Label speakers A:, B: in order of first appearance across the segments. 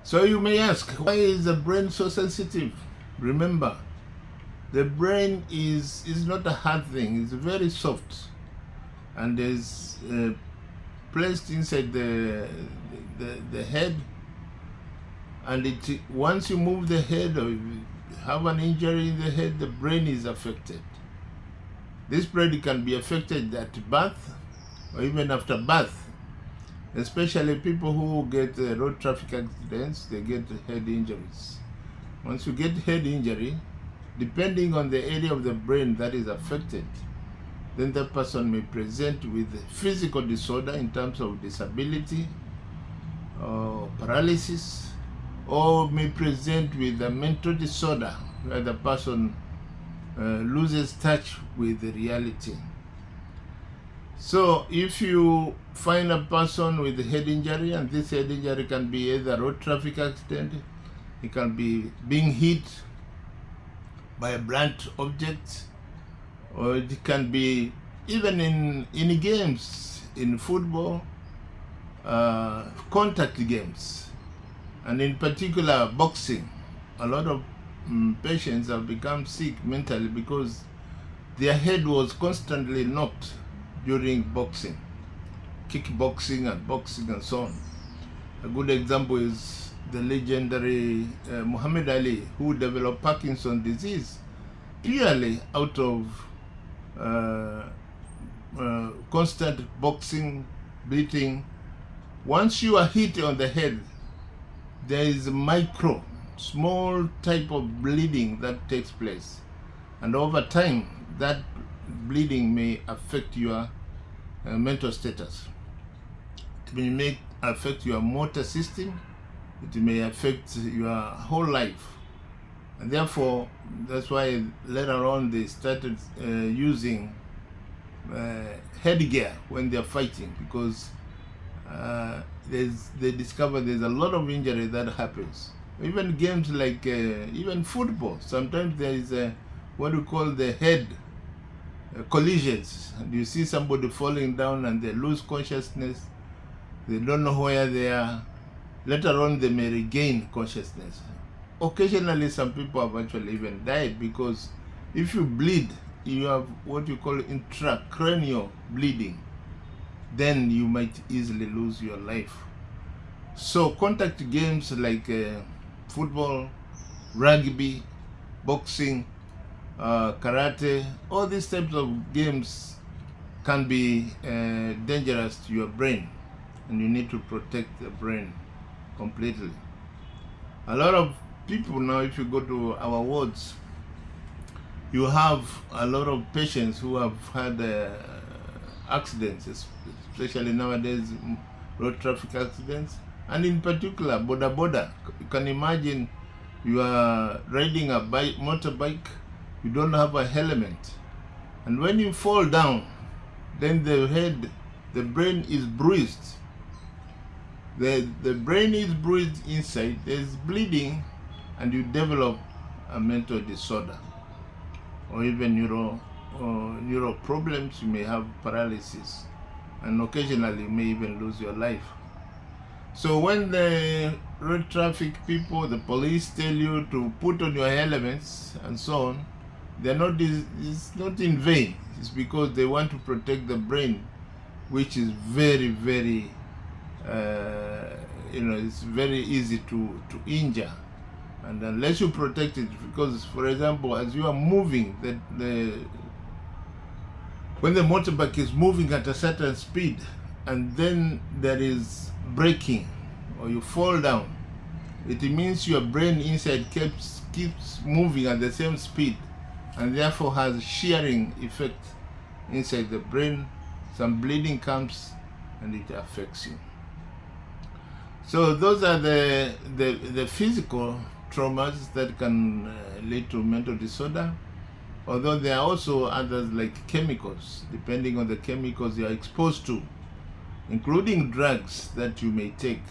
A: So you may ask, why is the brain so sensitive? Remember, the brain is not a hard thing. It's very soft, and is placed inside the head. And once you move the head or you have an injury in the head, the brain is affected. This brain can be affected at birth or even after birth. Especially people who get road traffic accidents, they get head injuries. Once you get head injury, depending on the area of the brain that is affected, then the person may present with physical disorder in terms of disability or paralysis, or may present with a mental disorder where the person loses touch with the reality. So if you find a person with a head injury, and this head injury can be either a road traffic accident, it can be being hit by a blunt object, or it can be even in games, in football, contact games, and in particular boxing. A lot of patients have become sick mentally because their head was constantly knocked during boxing, kickboxing and boxing and so on. A good example is the legendary Muhammad Ali, who developed Parkinson's disease purely out of constant boxing, beating. Once you are hit on the head, there is a small type of bleeding that takes place, and over time that bleeding may affect your mental status. It may affect your motor system. It may affect your whole life, and therefore that's why later on they started using headgear when they're fighting, because they discover there's a lot of injury that happens. Even games like even football, sometimes there is what we call the head collisions, and you see somebody falling down and they lose consciousness, they don't know where they are. Later on they may regain consciousness. Occasionally some people have actually even died, because if you bleed, you have what you call intracranial bleeding, then you might easily lose your life. So contact games like football, rugby, boxing, karate, all these types of games can be dangerous to your brain, and you need to protect the brain completely. A lot of people now, if you go to our wards, you have a lot of patients who have had accidents, especially nowadays, road traffic accidents, and in particular boda. You can imagine you are riding a motorbike, you don't have a helmet, and when you fall down, then the brain is bruised. The brain is bruised inside, there's bleeding, and you develop a mental disorder, or even neuro problems. You may have paralysis, and occasionally you may even lose your life. So when the road traffic people, the police tell you to put on your helmets and so on, it's not in vain. It's because they want to protect the brain, which is very, very it's very easy to injure, and unless you protect it, because for example, as you are moving, when the motorbike is moving at a certain speed, and then there is braking, or you fall down, it means your brain inside keeps moving at the same speed, and therefore has shearing effect inside the brain. Some bleeding comes and it affects you. So those are the physical traumas that can lead to mental disorder, although there are also others like chemicals, depending on the chemicals you are exposed to, including drugs that you may take.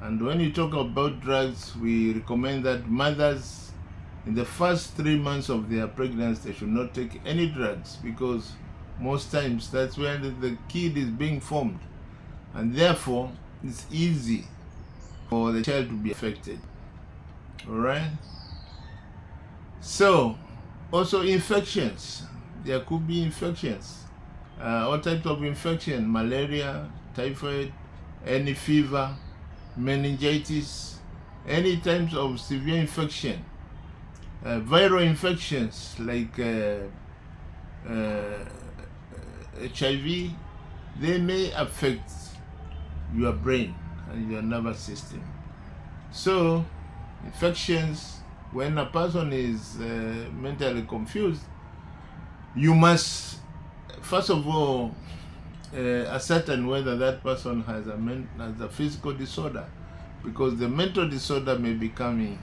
A: And when you talk about drugs, we recommend that mothers, in the first 3 months of their pregnancy, they should not take any drugs, because most times that's when the kid is being formed, and therefore it's easy for the child to be affected. All right. So also infections. There could be infections. All types of infection: malaria, typhoid, any fever, meningitis, any types of severe infection. Viral infections like HIV, they may affect your brain and your nervous system. So infections, when a person is mentally confused, you must first of all ascertain whether that person has a physical disorder, because the mental disorder may be coming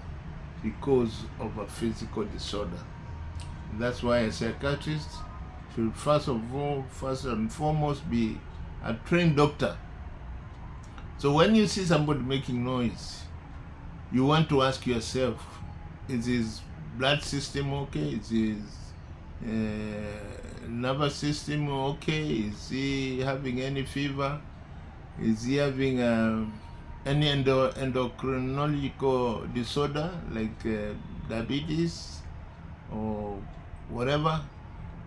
A: because of a physical disorder. That's why a psychiatrist should first and foremost be a trained doctor. So when you see somebody making noise, you want to ask yourself, is his blood system okay? Is his nervous system okay? Is he having any fever? Is he having any endocrinological disorder like diabetes or whatever?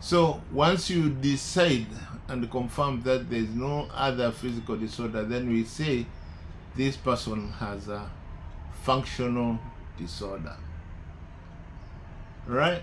A: So once you decide and confirm that there is no other physical disorder, then we say this person has a functional disorder. Right?